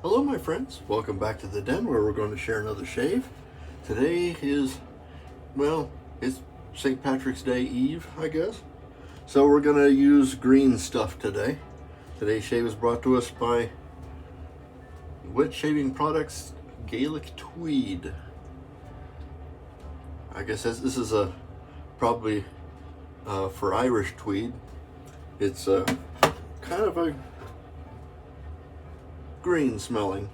Hello my friends, welcome back to the den where we're going to share another shave. Today is, well, it's St. Patrick's Day Eve, I guess. So we're going to use green stuff today. Today's shave is brought to us by Wet Shaving Products Gaelic Tweed. I guess this is probably for Irish tweed. It's kind of a green smelling.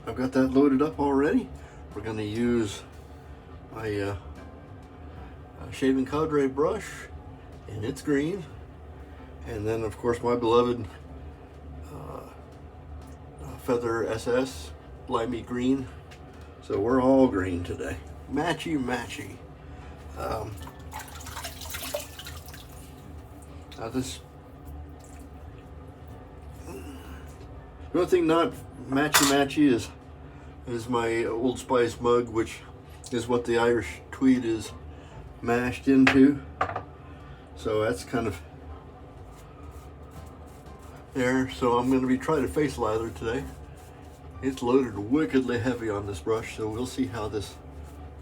I've got that loaded up already. We're going to use my shaving cadre brush, and it's green. And then of course my beloved Feather SS Blimey green. So we're all green today. Matchy matchy. Now this, the only thing not matchy is my Old Spice mug, which is what the Irish tweed is mashed into. So that's kind of there. So I'm going to be trying to face lather today. It's loaded wickedly heavy on this brush, so we'll see how this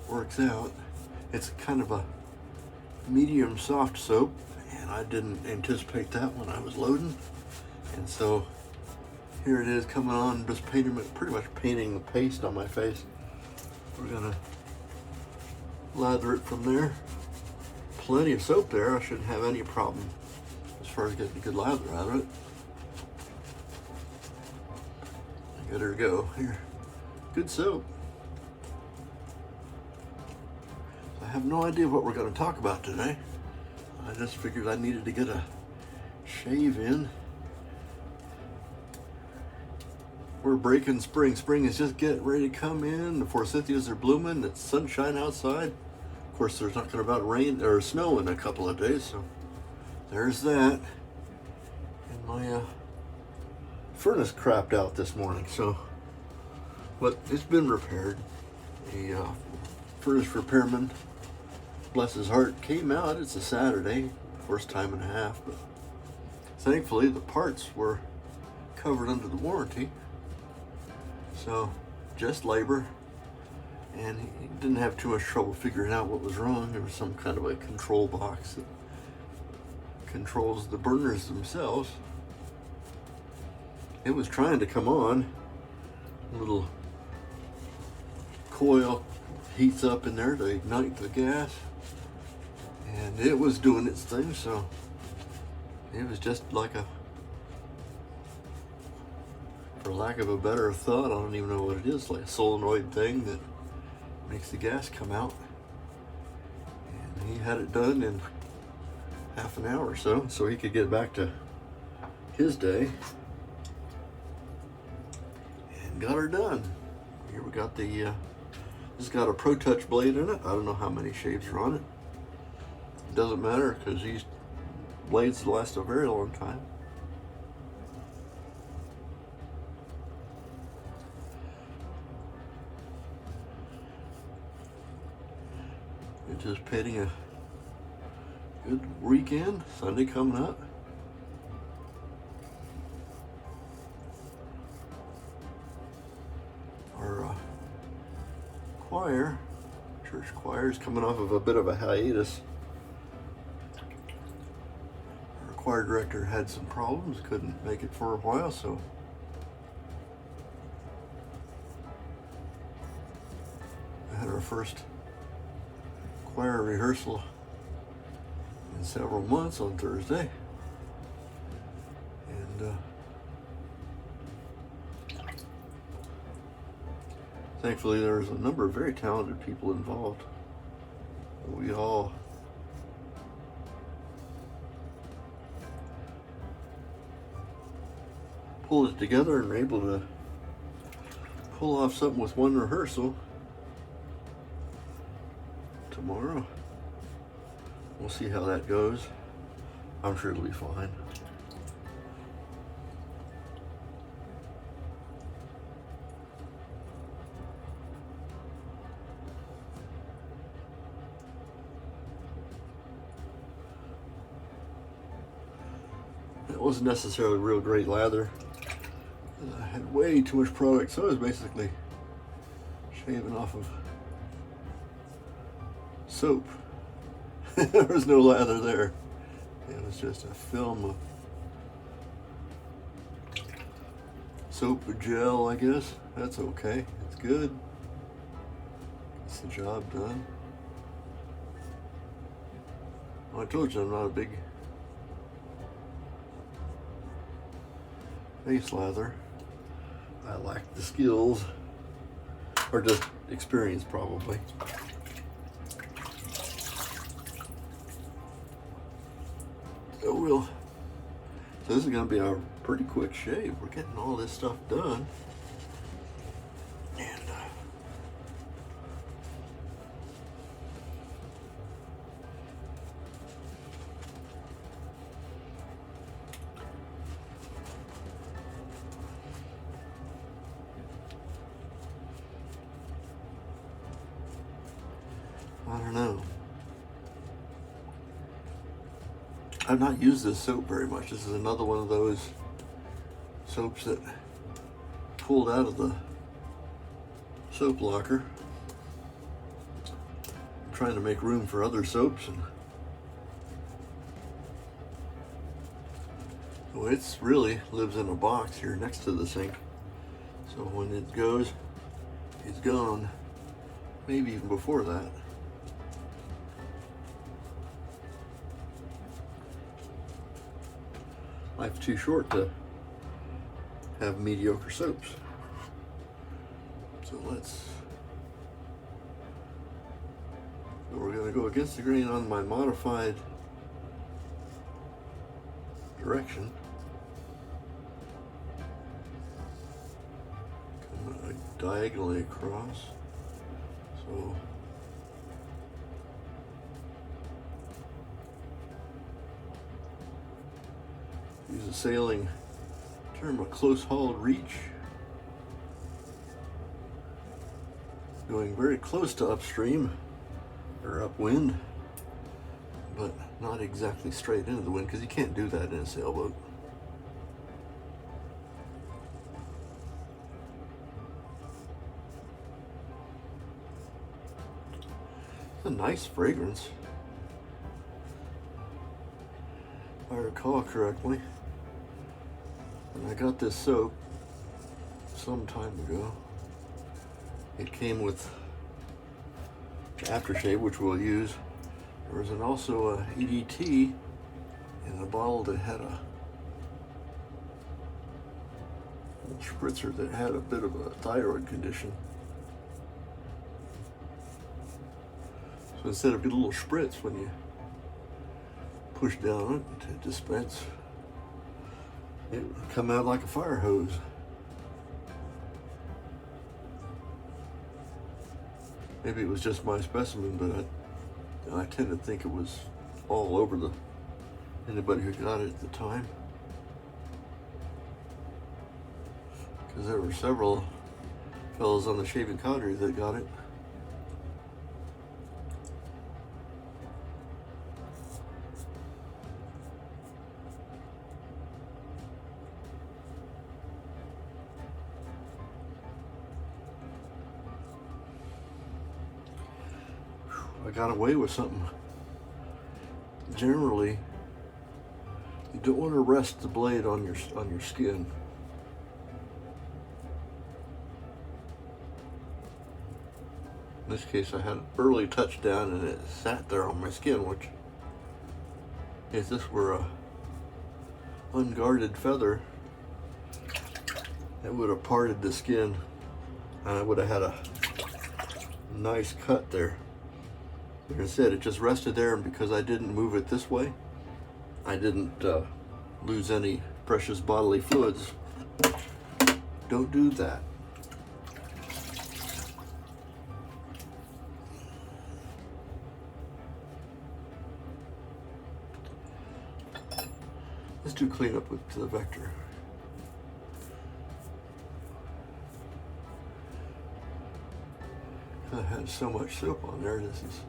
works out. It's kind of a medium soft soap, and I didn't anticipate that when I was loading. And so here it is coming on, just pretty much painting the paste on my face. We're gonna lather it from there. Plenty of soap there. I shouldn't have any problem as far as getting a good lather out of it. Let her go here. Good soap. I have no idea what we're going to talk about today. I just figured I needed to get a shave in. We're breaking spring. Spring is just getting ready to come in. The forsythias are blooming. It's sunshine outside. Of course, there's not going to be rain or snow in a couple of days, so there's that. And my furnace crapped out this morning, so but it's been repaired. The furnace repairman, bless his heart, came out. It's a Saturday, first time in a half, but thankfully the parts were covered under the warranty. So just labor, and he didn't have too much trouble figuring out what was wrong. There was some kind of a control box that controls the burners themselves. It was trying to come on. A little coil heats up in there to ignite the gas, and it was doing its thing. So it was just like a, for lack of a better thought, I don't even know what it is, like a solenoid thing that makes the gas come out. And he had it done in half an hour or so he could get back to his day. And got her done. Here we got the, this got a Pro Touch blade in it. I don't know how many shaves are on it. It doesn't matter because these blades last a very long time. Anticipating a good weekend. Sunday coming up. Our choir, church choir, is coming off of a bit of a hiatus. Our choir director had some problems, couldn't make it for a while, so we had our first choir rehearsal in several months on Thursday, and thankfully there's a number of very talented people involved. We all pulled it together and were able to pull off something with one rehearsal. Tomorrow we'll see how that goes. I'm sure it'll be fine. It wasn't necessarily real great lather. I had way too much product, so I was basically shaving off of soap. There was no lather there. It was just a film of soap gel, I guess. That's okay. It's good. Gets the job done. Well, I told you I'm not a big face lather. I lack the skills, or just experience probably. So this is going to be a pretty quick shave. We're getting all this stuff done. And I don't know. I've not used this soap very much. This is another one of those soaps that pulled out of the soap locker. I'm trying to make room for other soaps, and well, it's really lives in a box here next to the sink. So when it goes, it's gone. Maybe even before that. Life's too short to have mediocre soaps. So we're going to go against the grain on my modified direction. Come diagonally across. So use a sailing term, a close hauled reach. Going very close to upstream or upwind, but not exactly straight into the wind, because you can't do that in a sailboat. It's a nice fragrance, if I recall correctly. When I got this soap some time ago, it came with aftershave, which we'll use. There was also a EDT in a bottle that had a little spritzer that had a bit of a thyroid condition. So instead of getting a little spritz when you push down it to dispense, it would come out like a fire hose. Maybe it was just my specimen, but I tend to think it was all over anybody who got it at the time. Because there were several fellows on the shaving cadre that got it. I got away with something. Generally, you don't want to rest the blade on your skin. In this case, I had an early touchdown and it sat there on my skin, which, if this were a unguarded feather, it would have parted the skin and I would have had a nice cut there. Like I said, it just rested there, and because I didn't move it this way, I didn't lose any precious bodily fluids. Don't do that. Let's do cleanup with the Vector. I had so much soap on there. This is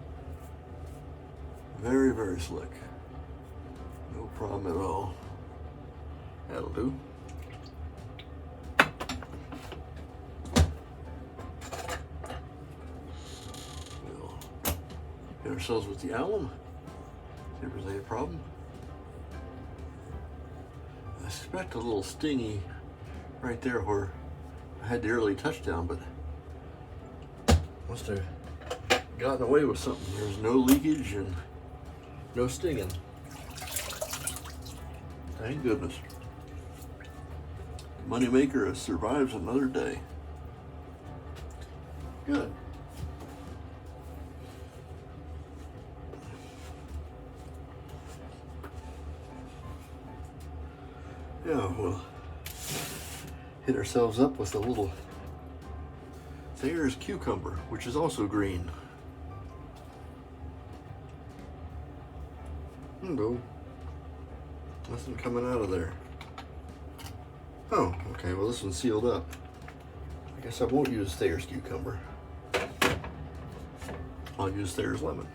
very, very slick. No problem at all. That'll do. Get ourselves with the alum. See if there's any problem. I suspect a little stingy right there where I had the early touchdown, but must have gotten away with something. There's no leakage and no stinging. Thank goodness. Moneymaker survives another day. Good. Yeah, we'll hit ourselves up with a little Thayer's cucumber, which is also green. No, nothing coming out of there. Oh, okay, well this one's sealed up. I guess I won't use Thayer's cucumber. I'll use Thayer's lemon.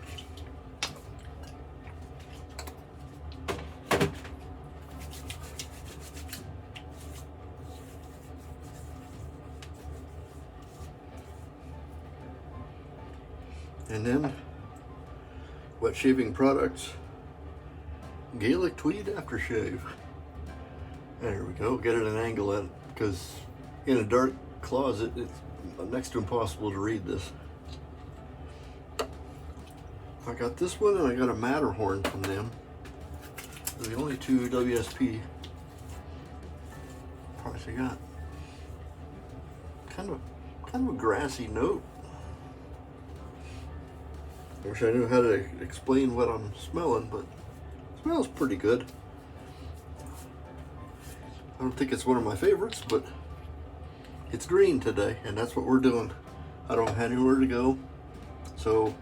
And then, wet shaving products, Gaelic Tweed Aftershave. There we go, get it an angle at it, because in a dark closet, it's next to impossible to read this. I got this one and I got a Matterhorn from them. They're the only two WSP products I got. Kind of a grassy note. I wish I knew how to explain what I'm smelling, but it smells pretty good. I don't think it's one of my favorites, but it's green today, and that's what we're doing. I don't have anywhere to go, so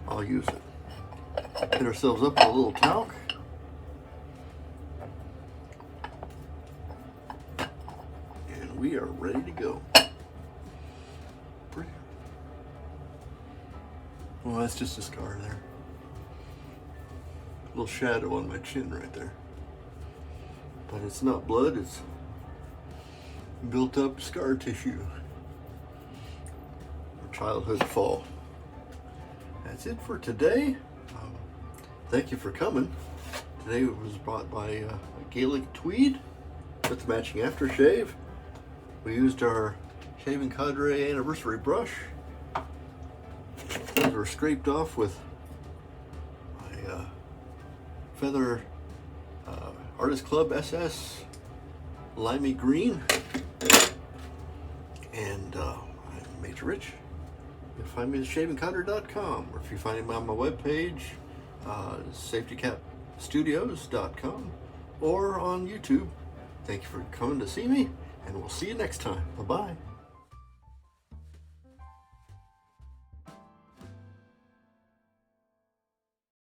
I'll use it. Get ourselves up with a little talc. And we are ready to go. Well, that's just a scar there. A little shadow on my chin right there. But it's not blood, it's built up scar tissue. Childhood fall. That's it for today. Thank you for coming. Today it was brought by Gaelic Tweed with the matching aftershave. We used our Shaving Cadre anniversary brush. Those were scraped off with my Feather Artist Club SS Limey Green. And I'm Major Rich. You can find me at shavingcadre.com, or if you find me on my webpage, safetycapstudios.com, or on YouTube. Thank you for coming to see me, and we'll see you next time. Bye-bye.